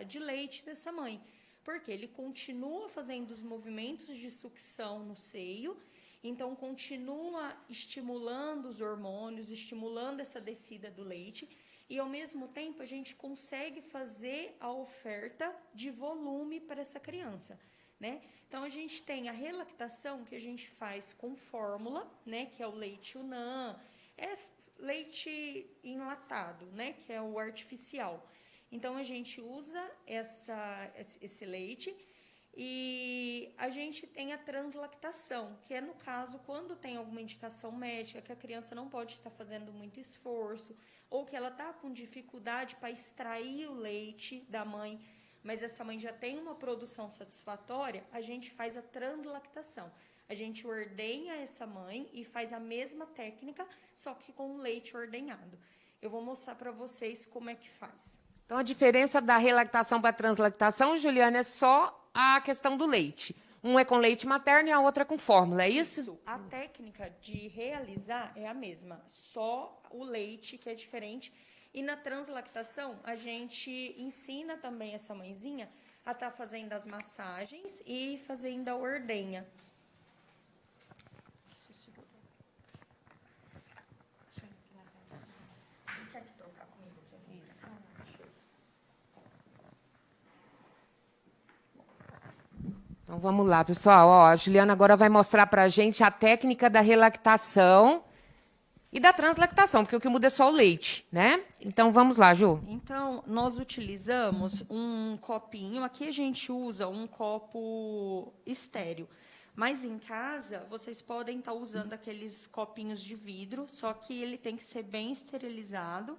de leite dessa mãe. Porque ele continua fazendo os movimentos de sucção no seio, então continua estimulando os hormônios, estimulando essa descida do leite, e ao mesmo tempo a gente consegue fazer a oferta de volume para essa criança, né? Então a gente tem a relactação, que a gente faz com fórmula, né, que é o leite UNAM, é leite enlatado, né, que é o artificial. Então, a gente usa esse leite e a gente tem a translactação, que é, no caso, quando tem alguma indicação médica, que a criança não pode estar fazendo muito esforço, ou que ela está com dificuldade para extrair o leite da mãe, mas essa mãe já tem uma produção satisfatória, a gente faz a translactação. A gente ordenha essa mãe e faz a mesma técnica, só que com leite ordenhado. Eu vou mostrar para vocês como é que faz. Então, a diferença da relactação para a translactação, Juliana, é só a questão do leite. Um é com leite materno e a outra é com fórmula, é isso? Isso. A técnica de realizar é a mesma, só o leite que é diferente. E na translactação, a gente ensina também essa mãezinha a estar fazendo as massagens e fazendo a ordenha. Então, vamos lá, pessoal. Ó, a Juliana agora vai mostrar para a gente a técnica da relactação e da translactação, porque o que muda é só o leite, né? Então, vamos lá, Ju. Então, nós utilizamos um copinho. Aqui a gente usa um copo estéreo. Mas em casa, vocês podem estar usando aqueles copinhos de vidro, só que ele tem que ser bem esterilizado.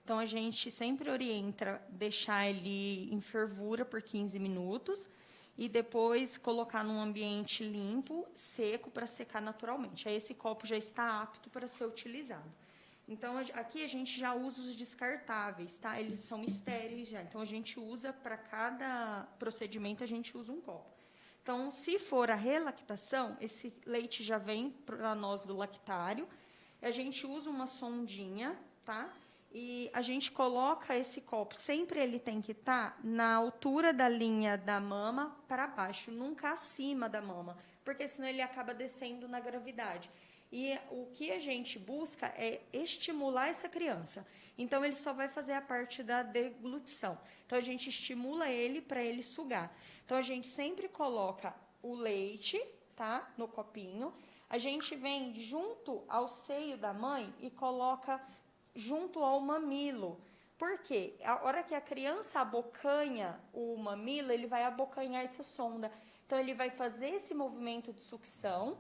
Então, a gente sempre orienta deixar ele em fervura por 15 minutos e depois colocar num ambiente limpo, seco, para secar naturalmente. Aí esse copo já está apto para ser utilizado. Então, aqui a gente já usa os descartáveis, tá? Eles são estéreis já. Então, a gente usa, para cada procedimento, a gente usa um copo. Então, se for a relactação, esse leite já vem para nós do lactário. A gente usa uma sondinha, tá? E a gente coloca esse copo, sempre ele tem que estar na altura da linha da mama para baixo, nunca acima da mama, porque senão ele acaba descendo na gravidade. E o que a gente busca é estimular essa criança. Então, ele só vai fazer a parte da deglutição. Então, a gente estimula ele para ele sugar. Então, a gente sempre coloca o leite, tá, no copinho. A gente vem junto ao seio da mãe e coloca junto ao mamilo. Por quê? A hora que a criança abocanha o mamilo, ele vai abocanhar essa sonda. Então, ele vai fazer esse movimento de sucção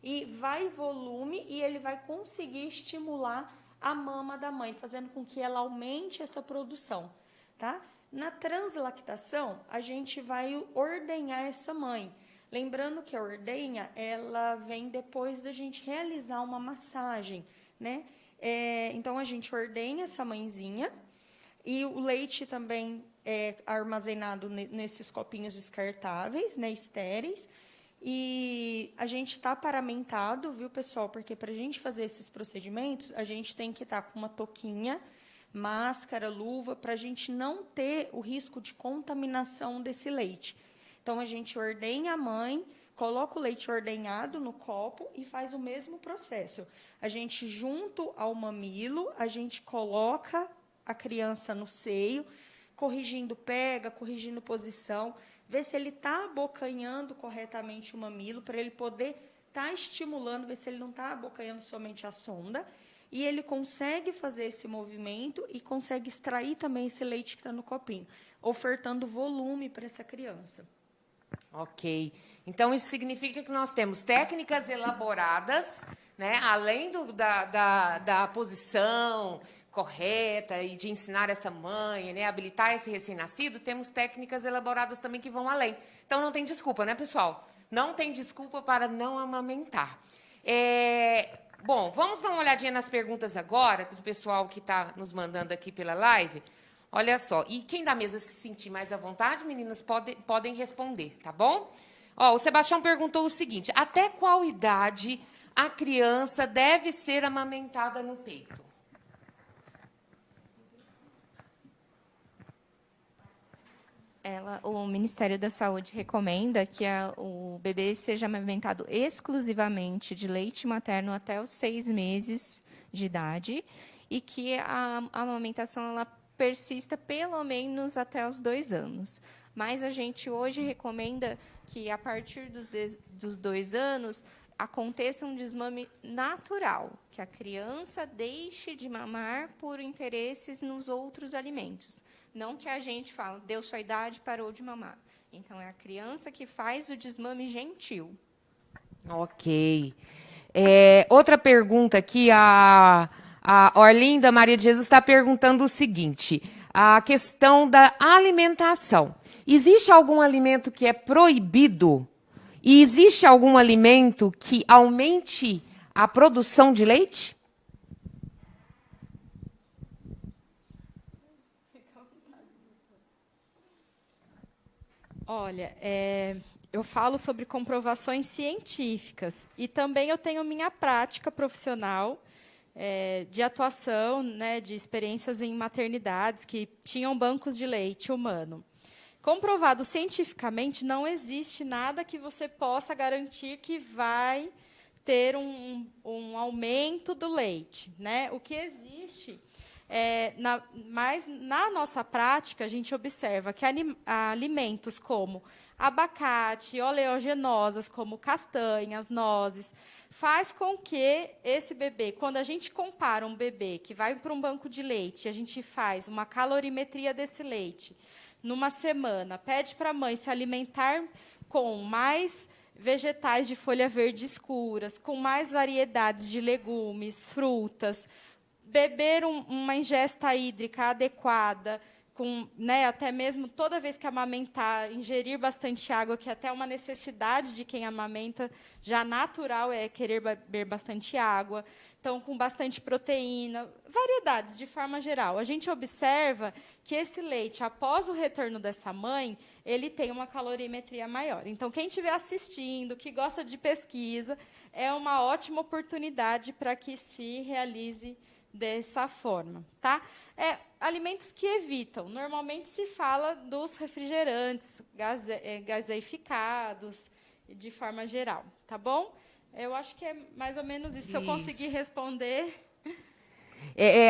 e vai volume e ele vai conseguir estimular a mama da mãe, fazendo com que ela aumente essa produção, tá? Na translactação, a gente vai ordenhar essa mãe. Lembrando que a ordenha, ela vem depois da gente realizar uma massagem, né? Então, a gente ordenha essa mãezinha e o leite também é armazenado nesses copinhos descartáveis, né, estéreis. E a gente está paramentado, viu, pessoal? Porque para a gente fazer esses procedimentos, a gente tem que estar com uma touquinha, máscara, luva, para a gente não ter o risco de contaminação desse leite. Então, a gente ordenha a mãe, coloca o leite ordenhado no copo e faz o mesmo processo. A gente, junto ao mamilo, a gente coloca a criança no seio, corrigindo pega, corrigindo posição, ver se ele está abocanhando corretamente o mamilo, para ele poder estar estimulando, ver se ele não está abocanhando somente a sonda, e ele consegue fazer esse movimento e consegue extrair também esse leite que está no copinho, ofertando volume para essa criança. Ok. Então, isso significa que nós temos técnicas elaboradas, né, além da posição correta e de ensinar essa mãe, né, habilitar esse recém-nascido, temos técnicas elaboradas também que vão além. Então, não tem desculpa, né, pessoal? Não tem desculpa para não amamentar. Bom, vamos dar uma olhadinha nas perguntas agora, do pessoal que está nos mandando aqui pela live. Olha só, e quem da mesa se sentir mais à vontade, meninas, podem responder, tá bom? Ó, o Sebastião perguntou o seguinte: até qual idade a criança deve ser amamentada no peito? O Ministério da Saúde recomenda que o bebê seja amamentado exclusivamente de leite materno até os 6 meses de idade e que a amamentação ela persista pelo menos até os 2 anos. Mas a gente hoje recomenda que, a partir dos 2 anos, aconteça um desmame natural, que a criança deixe de mamar por interesses nos outros alimentos. Não que a gente fala, deu sua idade, parou de mamar. Então, é a criança que faz o desmame gentil. Ok. Outra pergunta aqui, a Orlinda Maria de Jesus está perguntando o seguinte: a questão da alimentação. Existe algum alimento que é proibido? E existe algum alimento que aumente a produção de leite? Olha, eu falo sobre comprovações científicas e também eu tenho minha prática profissional de atuação, né, de experiências em maternidades que tinham bancos de leite humano. Comprovado cientificamente, não existe nada que você possa garantir que vai ter um aumento do leite, né? O que existe mas na nossa prática, a gente observa que alimentos como abacate, oleaginosas, como castanhas, nozes, faz com que esse bebê, quando a gente compara um bebê que vai para um banco de leite, a gente faz uma calorimetria desse leite, numa semana, pede para a mãe se alimentar com mais vegetais de folha verde escuras, com mais variedades de legumes, frutas, beber uma ingesta hídrica adequada, né, até mesmo toda vez que amamentar, ingerir bastante água, que é até uma necessidade de quem amamenta, já natural é querer beber bastante água, então com bastante proteína, variedades de forma geral. A gente observa que esse leite, após o retorno dessa mãe, ele tem uma calorimetria maior. Então, quem estiver assistindo, que gosta de pesquisa, é uma ótima oportunidade para que se realize dessa forma, tá? Alimentos que evitam. Normalmente se fala dos refrigerantes, gaseificados, de forma geral, tá bom? Eu acho que é mais ou menos isso. Se eu conseguir responder.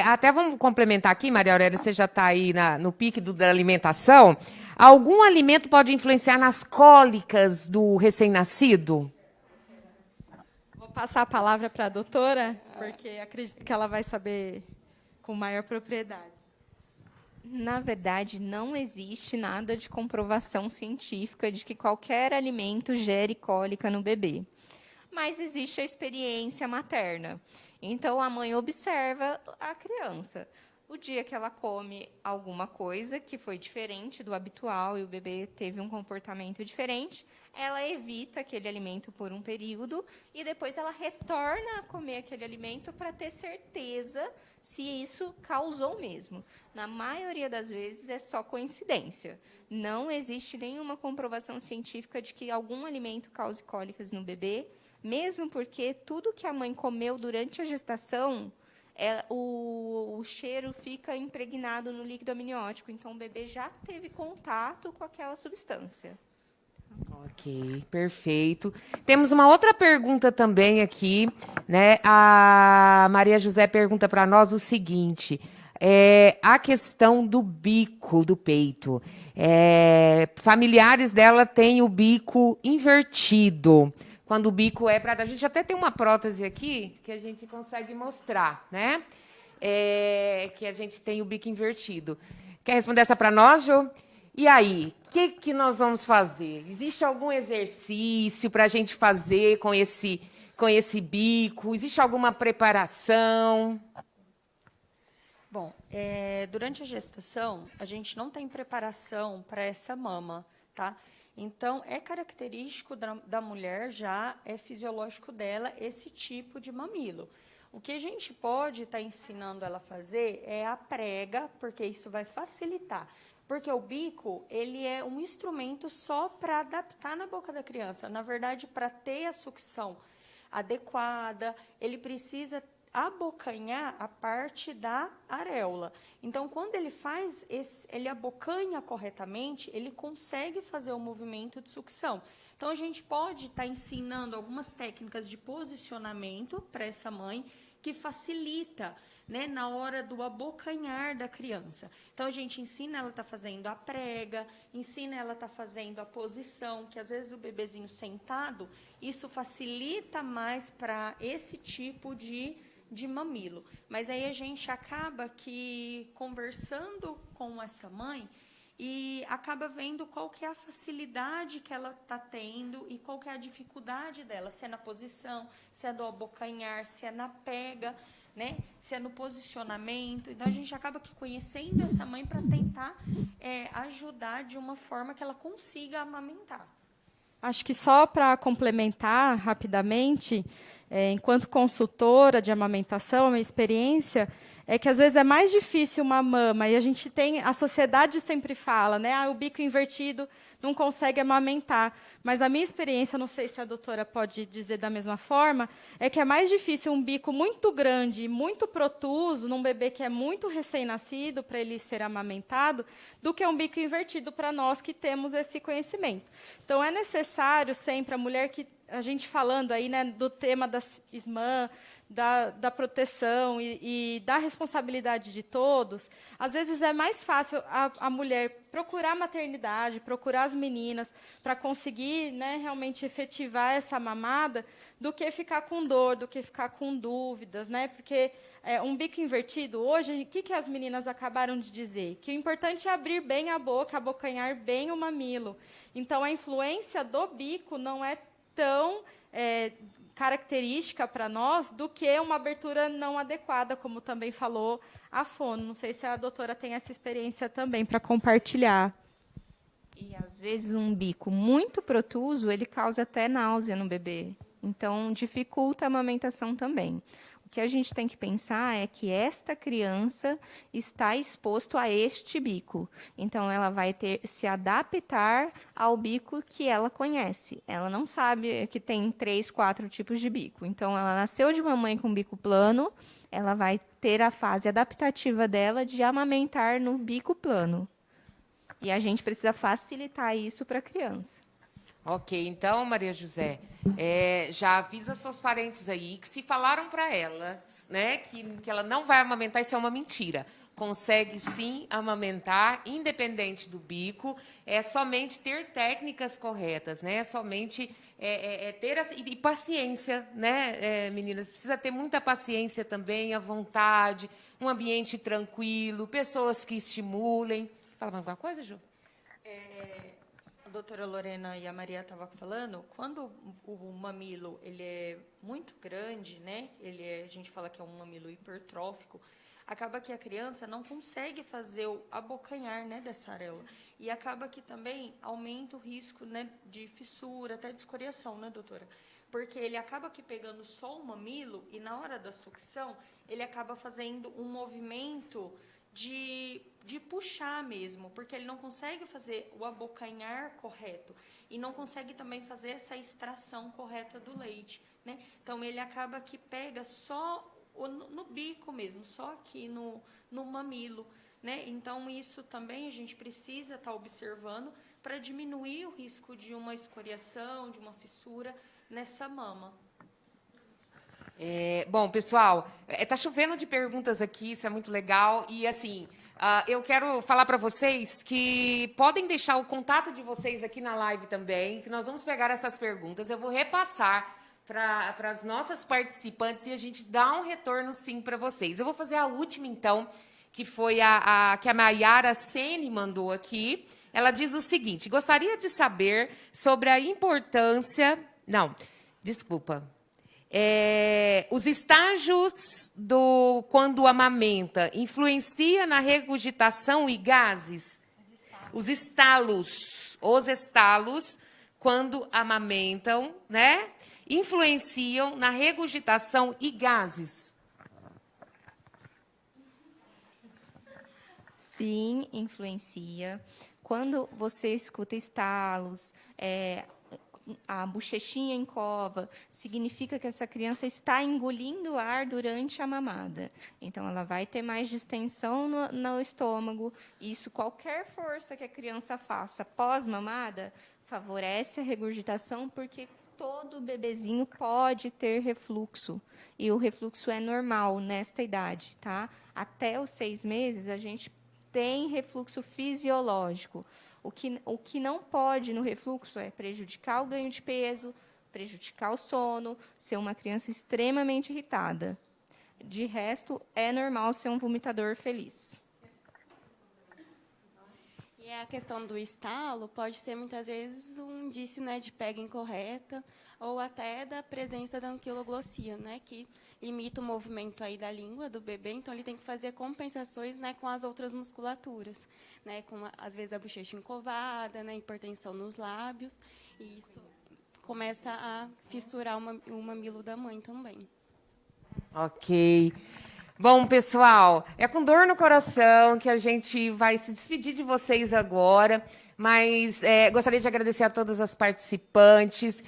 Até vamos complementar aqui, Maria Aurélia, você já está aí no pique da alimentação. Algum alimento pode influenciar nas cólicas do recém-nascido? Passar a palavra para a doutora, porque acredito que ela vai saber com maior propriedade. Na verdade, não existe nada de comprovação científica de que qualquer alimento gere cólica no bebê. Mas existe a experiência materna. Então, a mãe observa a criança. O dia que ela come alguma coisa que foi diferente do habitual e o bebê teve um comportamento diferente, ela evita aquele alimento por um período e depois ela retorna a comer aquele alimento para ter certeza se isso causou mesmo. Na maioria das vezes é só coincidência. Não existe nenhuma comprovação científica de que algum alimento cause cólicas no bebê, mesmo porque tudo que a mãe comeu durante a gestação, o cheiro fica impregnado no líquido amniótico. Então, o bebê já teve contato com aquela substância. Ok, perfeito. Temos uma outra pergunta também aqui, né? A Maria José pergunta para nós o seguinte: a questão do bico do peito. Familiares dela têm o bico invertido. Quando o bico é para... A gente até tem uma prótese aqui que a gente consegue mostrar, né? Que a gente tem o bico invertido. Quer responder essa para nós, Jô? E aí, o que nós vamos fazer? Existe algum exercício para a gente fazer com esse bico? Existe alguma preparação? Bom, durante a gestação, a gente não tem preparação para essa mama, tá? Então, é característico da mulher, já é fisiológico dela esse tipo de mamilo. O que a gente pode estar ensinando ela a fazer é a prega, porque isso vai facilitar. Porque o bico, ele é um instrumento só para adaptar na boca da criança. Na verdade, para ter a sucção adequada, ele precisa abocanhar a parte da areola. Então, quando ele faz ele abocanha corretamente, ele consegue fazer o movimento de sucção. Então, a gente pode estar ensinando algumas técnicas de posicionamento para essa mãe que facilita, né, na hora do abocanhar da criança. Então, a gente ensina ela a estar fazendo a prega, ensina ela a estar fazendo a posição, que às vezes o bebezinho sentado, isso facilita mais para esse tipo de mamilo. Mas aí a gente acaba que conversando com essa mãe e acaba vendo qual que é a facilidade que ela está tendo e qual que é a dificuldade dela, se é na posição, se é do abocanhar, se é na pega, né? Se é no posicionamento. Então, a gente acaba que conhecendo essa mãe para tentar ajudar de uma forma que ela consiga amamentar. Acho que só para complementar rapidamente, enquanto consultora de amamentação, a minha experiência é que às vezes é mais difícil uma mama, e a sociedade sempre fala, né? O bico invertido não consegue amamentar. Mas a minha experiência, não sei se a doutora pode dizer da mesma forma, é que é mais difícil um bico muito grande, muito protuso, num bebê que é muito recém-nascido, para ele ser amamentado, do que um bico invertido para nós que temos esse conhecimento. Então, é necessário sempre a mulher que... A gente falando aí, né, do tema da SMAM, da proteção e da responsabilidade de todos, às vezes é mais fácil a mulher procurar a maternidade, procurar as meninas, para conseguir, né, realmente efetivar essa mamada, do que ficar com dor, do que ficar com dúvidas, né? Porque um bico invertido, hoje, o que as meninas acabaram de dizer? Que o importante é abrir bem a boca, abocanhar bem o mamilo. Então, a influência do bico não é tão característica para nós do que uma abertura não adequada, como também falou a fono. Não sei se a doutora tem essa experiência também para compartilhar. E, às vezes, um bico muito protuso, ele causa até náusea no bebê. Então, dificulta a amamentação também. O que a gente tem que pensar é que esta criança está exposto a este bico. Então, ela vai se adaptar ao bico que ela conhece. Ela não sabe que tem 3, 4 tipos de bico. Então, ela nasceu de uma mãe com bico plano, ela vai ter a fase adaptativa dela de amamentar no bico plano. E a gente precisa facilitar isso para a criança. Ok, então, Maria José, já avisa seus parentes aí que se falaram para ela, né, que ela não vai amamentar, isso é uma mentira. Consegue sim amamentar, independente do bico, é somente ter técnicas corretas, né? Somente ter e paciência, né, meninas? Precisa ter muita paciência também, à vontade, um ambiente tranquilo, pessoas que estimulem. Fala mais alguma coisa, Ju? A doutora Lorena e a Maria estavam falando, quando o mamilo ele é muito grande, né? A gente fala que é um mamilo hipertrófico, acaba que a criança não consegue fazer o abocanhar, né, dessa areola. E acaba que também aumenta o risco, né, de fissura, até de escoriação, né, doutora? Porque ele acaba que pegando só o mamilo e na hora da sucção, ele acaba fazendo um movimento de puxar mesmo, porque ele não consegue fazer o abocanhar correto e não consegue também fazer essa extração correta do leite, né? Então, ele acaba que pega só no bico mesmo, só aqui no mamilo, né? Então, isso também a gente precisa estar observando para diminuir o risco de uma escoriação, de uma fissura nessa mama. Bom, pessoal, tá chovendo de perguntas aqui, isso é muito legal. E, assim, eu quero falar para vocês que podem deixar o contato de vocês aqui na live também, que nós vamos pegar essas perguntas, eu vou repassar para as nossas participantes e a gente dá um retorno, sim, para vocês. Eu vou fazer a última, então, que foi que a Mayara Sene mandou aqui. Ela diz o seguinte: gostaria de saber sobre a importância... Não, desculpa. Os estágios quando amamenta influencia na regurgitação e gases? Os estalos quando amamentam, né, influenciam na regurgitação e gases? Sim, influencia. Quando você escuta estalos, a bochechinha em cova, significa que essa criança está engolindo ar durante a mamada. Então, ela vai ter mais distensão no estômago. Isso, qualquer força que a criança faça pós-mamada, favorece a regurgitação, porque todo bebezinho pode ter refluxo. E o refluxo é normal nesta idade, tá? Até os 6 meses, a gente tem refluxo fisiológico. O que não pode no refluxo é prejudicar o ganho de peso, prejudicar o sono, ser uma criança extremamente irritada. De resto, é normal ser um vomitador feliz. E a questão do estalo pode ser, muitas vezes, um indício, né, de pega incorreta ou até da presença da anquiloglossia, né, que limita o movimento aí da língua do bebê, então ele tem que fazer compensações, né, com as outras musculaturas, né, com, às vezes, a bochecha encovada, né, hipertensão nos lábios, e isso começa a fissurar o mamilo da mãe também. Ok. Bom, pessoal, é com dor no coração que a gente vai se despedir de vocês agora, mas gostaria de agradecer a todas as participantes.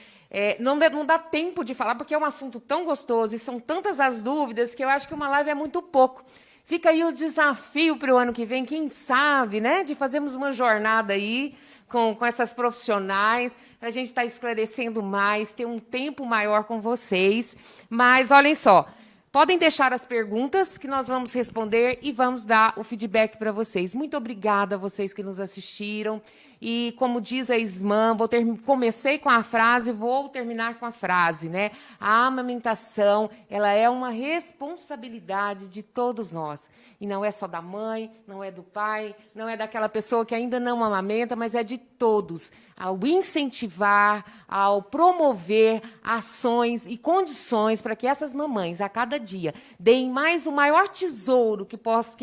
Não dá tempo de falar, porque é um assunto tão gostoso e são tantas as dúvidas que eu acho que uma live é muito pouco. Fica aí o desafio para o ano que vem, quem sabe, né, de fazermos uma jornada aí com essas profissionais, para a gente estar esclarecendo mais, ter um tempo maior com vocês. Mas, olhem só, podem deixar as perguntas que nós vamos responder e vamos dar o feedback para vocês. Muito obrigada a vocês que nos assistiram. E, como diz a Ismã, comecei com a frase, vou terminar com a frase, né? A amamentação, ela é uma responsabilidade de todos nós. E não é só da mãe, não é do pai, não é daquela pessoa que ainda não amamenta, mas é de todos. Ao incentivar, ao promover ações e condições para que essas mamães, a cada dia, deem mais o maior tesouro que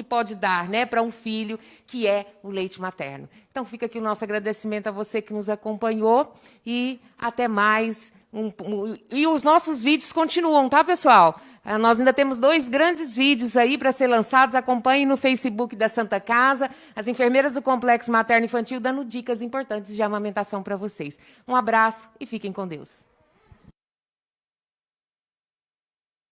pode dar, né, para um filho, que é o leite materno. Então, fica aqui o nosso agradecimento a você que nos acompanhou e até mais. E os nossos vídeos continuam, tá, pessoal? Nós ainda temos 2 grandes vídeos aí para ser lançados. Acompanhem no Facebook da Santa Casa, as enfermeiras do Complexo Materno Infantil dando dicas importantes de amamentação para vocês. Um abraço e fiquem com Deus.